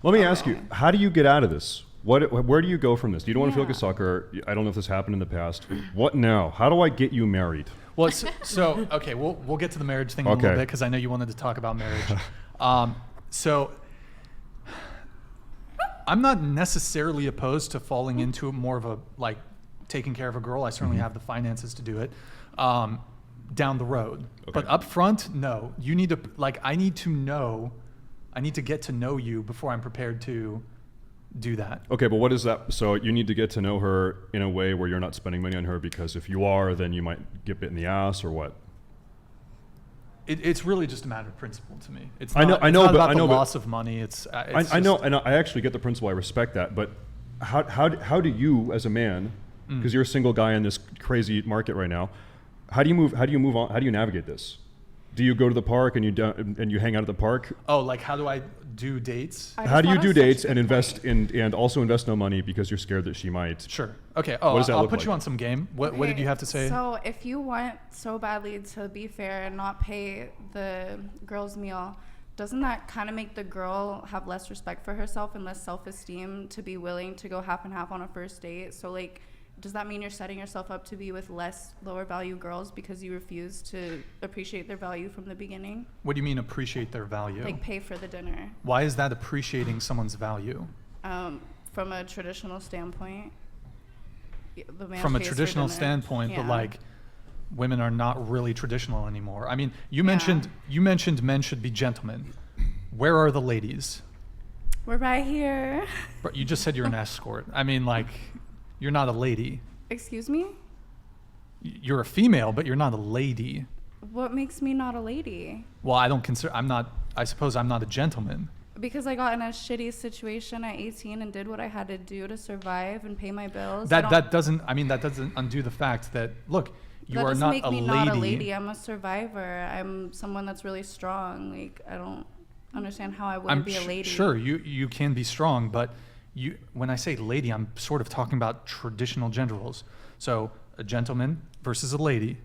Let me ask you, how do you get out of this? Where do you go from this? You don't want to feel like a sucker. I don't know if this happened in the past. What now? How do I get you married? Well, so okay, we'll get to the marriage thing in a little bit because I know you wanted to talk about marriage. So I'm not necessarily opposed to falling into more of a like taking care of a girl. I certainly have the finances to do it down the road. Okay. But up front, no. You need to I need to get to know you before I'm prepared to do that. Okay, but what is that? So you need to get to know her in a way where you're not spending money on her, because if you are, then you might get bit in the ass, or what? It's really just a matter of principle to me. It's not, I know, not but about I know, the loss of money. I know, and I actually get the principle. I respect that, but how do you, as a man, because you're a single guy in this crazy market right now, how do you move on? How do you navigate this? Do you go to the park and you hang out at the park? Oh, like how do I do dates? How do you do dates and invest and also invest no money because you're scared that she might? Sure. Okay. Oh, I'll put you on some game. What did you have to say? So if you want so badly to be fair and not pay the girl's meal, doesn't that kind of make the girl have less respect for herself and less self-esteem to be willing to go half and half on a first date? So like, does that mean you're setting yourself up to be with less lower value girls because you refuse to appreciate their value from the beginning? What do you mean appreciate their value? Like pay for the dinner. Why is that appreciating someone's value? From a traditional standpoint. The man from a pays traditional for dinner. standpoint, Yeah. but like women are not really traditional anymore. I mean, you mentioned men should be gentlemen. Where are the ladies? We're right here. But you just said you're an escort. I mean, like, you're not a lady. Excuse me? You're a female, but you're not a lady. What makes me not a lady? Well, I suppose I'm not a gentleman. Because I got in a shitty situation at 18 and did what I had to do to survive and pay my bills. That doesn't undo the fact that, look, you are not a lady. That doesn't make me not a lady. I'm a survivor. I'm someone that's really strong. Like, I don't understand how I wouldn't be a lady. Sure, you can be strong, but when I say lady, I'm sort of talking about traditional gender roles. So a gentleman versus a lady.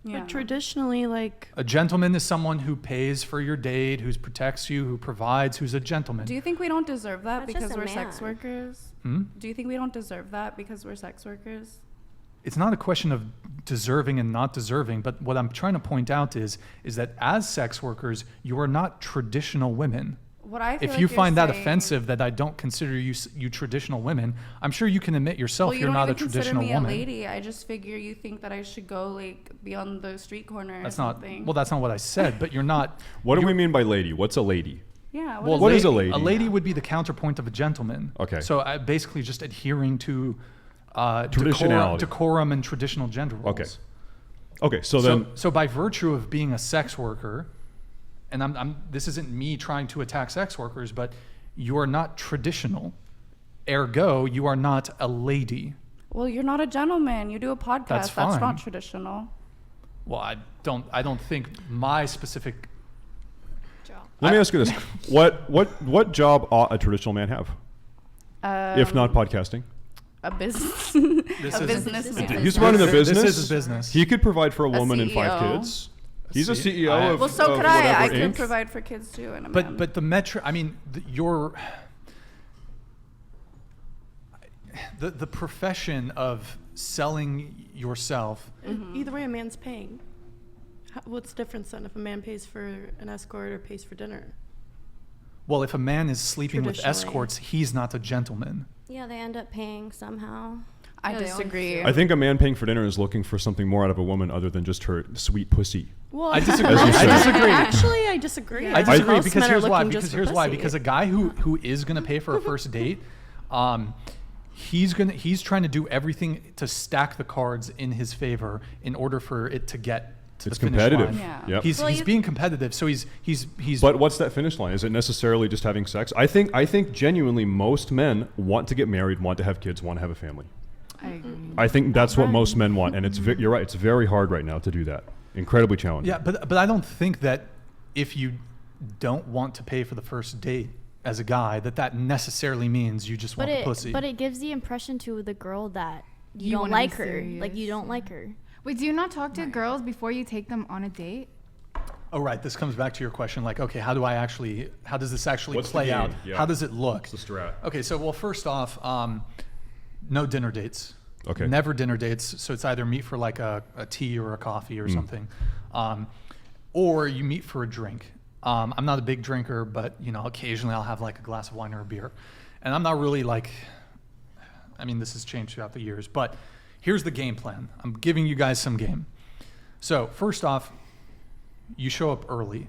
Yeah. But traditionally, like... A gentleman is someone who pays for your date, who protects you, who provides, who's a gentleman. Do you think we don't deserve that That's because just a we're man. sex workers? Do you think we don't deserve that because we're sex workers? It's not a question of deserving and not deserving, but what I'm trying to point out is that as sex workers, you are not traditional women. What I feel if like you you're find that saying- offensive that I don't consider you traditional women, I'm sure you can admit yourself you're not a traditional woman. You don't even consider me a lady. I just figure you think that I should go like be on the street corner or something. That's not what I said, but you're not. What do we mean by lady? What's a lady? Yeah. What is a lady? A lady would be the counterpoint of a gentleman. Okay. So basically just adhering to traditionality, decorum and traditional gender roles. Okay. So by virtue of being a sex worker, and this isn't me trying to attack sex workers, but you are not traditional. Ergo, you are not a lady. Well, you're not a gentleman. You do a podcast. That's fine. That's not traditional. Well, I don't think my specific job. Let me ask you this: what job ought a traditional man have, if not podcasting? A business. Business. He's running a business. This is a business. He could provide for a woman and 5 CEO. kids. He's a CEO of well, so of could I. I whatever could Inc. provide for kids too. And But the metric. I mean, the profession of selling yourself. Either way, a man's paying. What's the difference then if a man pays for an escort or pays for dinner? Well, if a man is sleeping with Traditionally. escorts, he's not a gentleman. Yeah, they end up paying somehow. I disagree. I think a man paying for dinner is looking for something more out of a woman other than just her sweet pussy. Well, I disagree. As you said. I disagree. Actually, I disagree. I disagree Most because men are here's why. looking just for pussy. Because a guy who is going to pay for a first date, he's trying to do everything to stack the cards in his favor in order for it to get to It's the finish competitive. line. Yeah. Yep. He's being competitive, so he's. But what's that finish line? Is it necessarily just having sex? I think genuinely most men want to get married, want to have kids, want to have a family. I agree. I think that's what most men want, and you're right. It's very hard right now to do that. Incredibly challenging. Yeah, but I don't think that if you don't want to pay for the first date as a guy, that necessarily means you just want the pussy. But it gives the impression to the girl that you don't wanna like be her. Like you serious. don't like her. Wait, do you not talk to girls before you take them on a date? Oh, right. This comes back to your question. Like, okay, how does this actually What's the play game? out? Yeah. How does it look? What's the strat? Okay, so well, first off, no dinner dates. Okay. Never dinner dates. So it's either meet for like a tea or a coffee or something, or you meet for a drink. I'm not a big drinker, but occasionally I'll have like a glass of wine or a beer, and I'm not really like. I mean, this has changed throughout the years, but here's the game plan. I'm giving you guys some game. So first off, you show up early,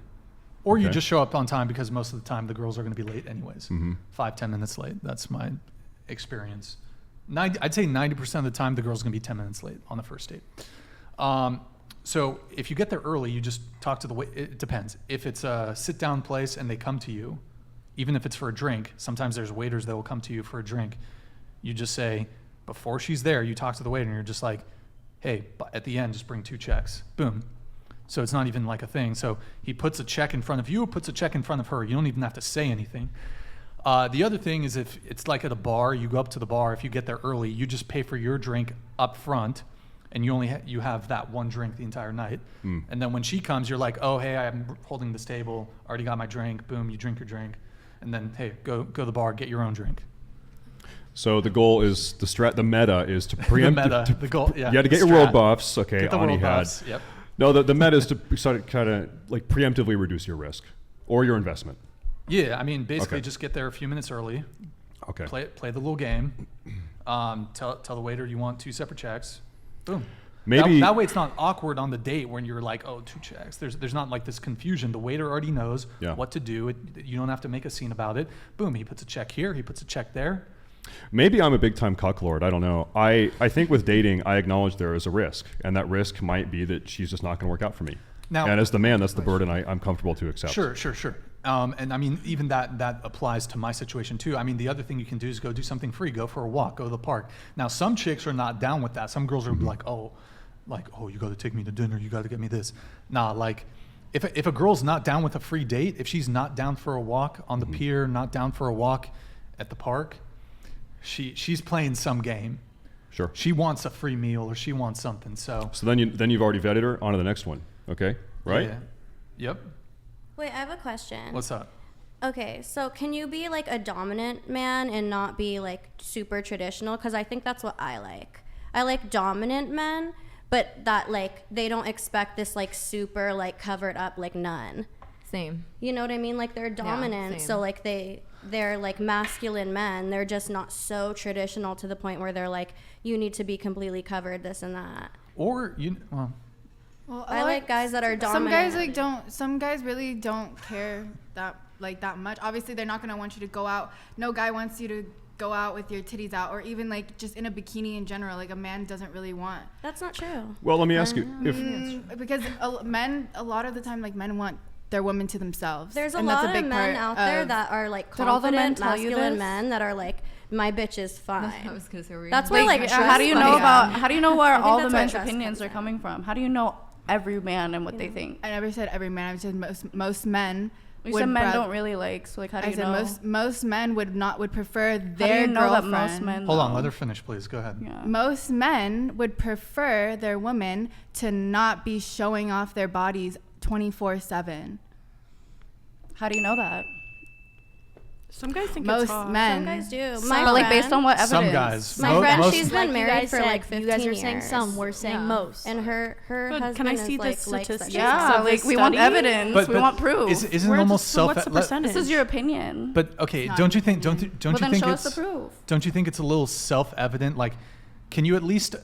or you Okay. just show up on time because most of the time the girls are going to be late anyways. 5-10 minutes late. That's my experience. I'd say 90% of the time the girl's going to be 10 minutes late on the first date. So if you get there early, you just talk to the wait. It depends. If it's a sit-down place and they come to you, even if it's for a drink, sometimes there's waiters that will come to you for a drink. You just say, before she's there, you talk to the waiter and you're just like, hey, at the end, just bring 2 checks. Boom. So it's not even like a thing. So he puts a check in front of you, puts a check in front of her. You don't even have to say anything. The other thing is if it's like at a bar, you go up to the bar. If you get there early, you just pay for your drink up front, and you only you have that one drink the entire night. And then when she comes, you're like, oh, hey, I'm holding this table. Already got my drink. Boom, you drink your drink. And then, hey, go to the bar, get your own drink. So the goal is the meta is to preempt. The goal, yeah. You had to get the your world strat. buffs. Okay, Get the Ani world had. buffs, yep. No, the meta is to sort of kind of like preemptively reduce your risk or your investment. Yeah, I mean, basically Okay. just get there a few minutes early. Okay. Play the little game. Tell the waiter you want 2 separate checks. Boom. Maybe that way it's not awkward on the date when you're like, oh, 2 checks. There's not like this confusion. The waiter already knows Yeah. what to do. You don't have to make a scene about it. Boom, he puts a check here. He puts a check there. Maybe I'm a big time cucklord. I don't know. I think with dating, I acknowledge there is a risk, and that risk might be that she's just not going to work out for me. Now- and as the man, that's the burden I'm comfortable to accept. Sure. And I mean, even that applies to my situation too. I mean, the other thing you can do is go do something free. Go for a walk. Go to the park. Now, some chicks are not down with that. Some girls are like, oh, you got to take me to dinner. You got to get me this. Nah, like, if a girl's not down with a free date, if she's not down for a walk on the pier, not down for a walk at the park, she's playing some game. Sure. She wants a free meal or she wants something. So So then you've already vetted her. On to the next one. Okay. Right. yeah. Yep. Wait, I have a question. What's up? Okay, so can you be like a dominant man and not be like super traditional? Because I think that's what I like. I like dominant men, but that like they don't expect this like super like covered up like nun. Same. You know what I mean? Like they're dominant, same. so like they're like masculine men. They're just not so traditional to the point where they're like, you need to be completely covered, this and that. Or Well, I like guys that are dominant. Some guys really don't care that much. Obviously, they're not gonna want you to go out. No guy wants you to go out with your titties out, or even like just in a bikini in general. Like a man doesn't really want. That's not true. Well, let me ask you. Because men, a lot of the time, like men want their women to themselves. There's a and that's lot big of men part out there of- that are like Did all the men confident, tell you masculine this? men that are like, my bitch is fine. I was gonna say, That's why like how do you trust know fund- about? How do you know where think all the that's where men's trust opinions comes are in. coming from? How do you know every man and what they think? I never said every man. I said most men. You said men don't really like. So like, how do I you said know? most men would prefer How do their you know that girlfriend. most men? hold on, though? let her finish, please. Go ahead. Yeah. Most men would prefer their women to not be showing off their bodies 24/7. How do you know that? Some guys think Most it's hot. men. Some guys do. Some- My But like friend, based on what evidence? Some guys. My friend, most, she's Like been you married guys for said, like 15 you guys are years. saying some, we're saying most. And her But husband can I is see the like statistics? likes that. Yeah, Of like this we want study? evidence. But- we but want proof. isn't it almost self? What's the percentage? This is your opinion. But okay, not don't you an think? Don't opinion. don't Well, you then think show it's? us the proof. Don't you think it's a little self-evident? Like, can you at least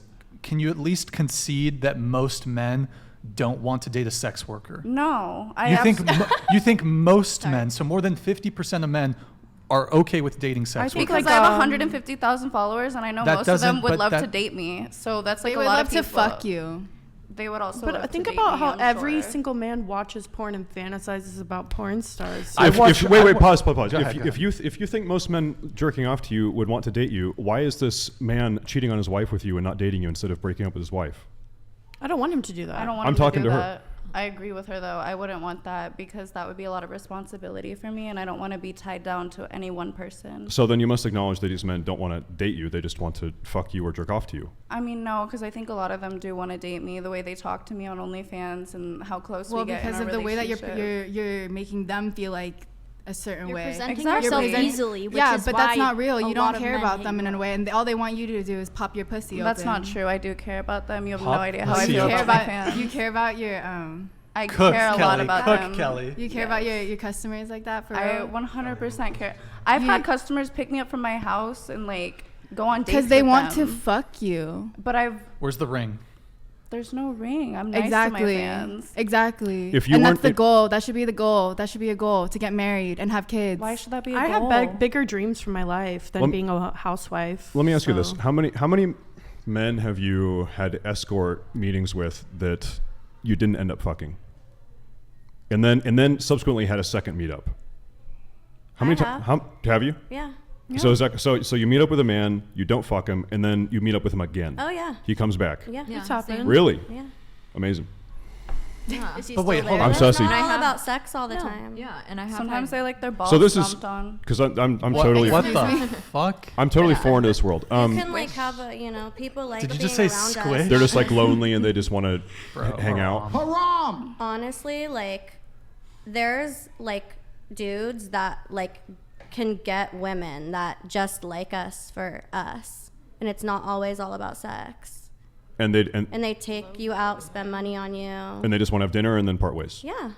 concede that most men don't want to date a sex worker? No, You think most men, so more than 50% of men, are okay with dating sex think workers? because like, I have 150,000 followers, and I know That most of them doesn't- would but love to that- date me. So that's like They a would lot love of to people. fuck you. They would also. But love think to date about me, how I'm every sure. single man watches porn and fantasizes about porn stars. I've watched- I've Pause. Go If, ahead, go if you think most men jerking off to you would want to date you, why is this man cheating on his wife with you and not dating you instead of breaking up with his wife? I don't want him to do that. I don't want. I'm him to talking do to her. that. I agree with her though. I wouldn't want that because that would be a lot of responsibility for me, and I don't want to be tied down to any one person. So then you must acknowledge that these men don't want to date you. They just want to fuck you or jerk off to you. I mean, no, because I think a lot of them do want to date me. The way they talk to me on OnlyFans and how close Well, we get. because in of our the way that relationship. you're making them feel like a certain You're way. presenting Exactly. yourself You're present- easily, which Yeah, is but why that's not real. a You lot don't of care men about hate them in you. a way, and all they want you to do is pop your pussy That's open. not true. I do care about them. You have Pop no idea how I pussy feel You care about my about fans. you care about your I Cook, care a Kelly. lot about Cook, them. Kelly. you care about your customers like that for I real. 100% care. I've You- had customers pick me up from my house and like go on dates Because they with want to them. fuck you. But Where's the ring? there's no ring. I'm nice Exactly. to my fans. Exactly. If you and weren't- that's the if- goal. That should be the goal. That should be a goal to get married and have kids. Why should that be a I goal? have bigger dreams for my life than Lem- being a housewife. Let me ask you this: so- how many men have you had escort meetings with that you didn't end up fucking, and then subsequently had a second meetup? How many times have you? Yeah. So is that so you meet up with a man, you don't fuck him, and then you meet up with him again. Oh yeah. He comes back. Yeah. Yeah, It's happened. same. Really? Yeah. Amazing. Yeah. Is he But still wait, hold there? on. I'm It's sussy. not And I all have- about sex all the No. time. Yeah, and I have Sometimes had, they like their balls So this is stomped on. because I'm What, totally what Excuse the fuck? I'm totally foreign to this world. You can like have a, people like Did you being just say around squish? us. they're just like lonely and they just want to Bro, hang out. Honestly, like there's like dudes that like can get women that just like us for us, and it's not always all about sex. And And they take you out, spend money on you. they just want to have dinner and then part ways. Yeah.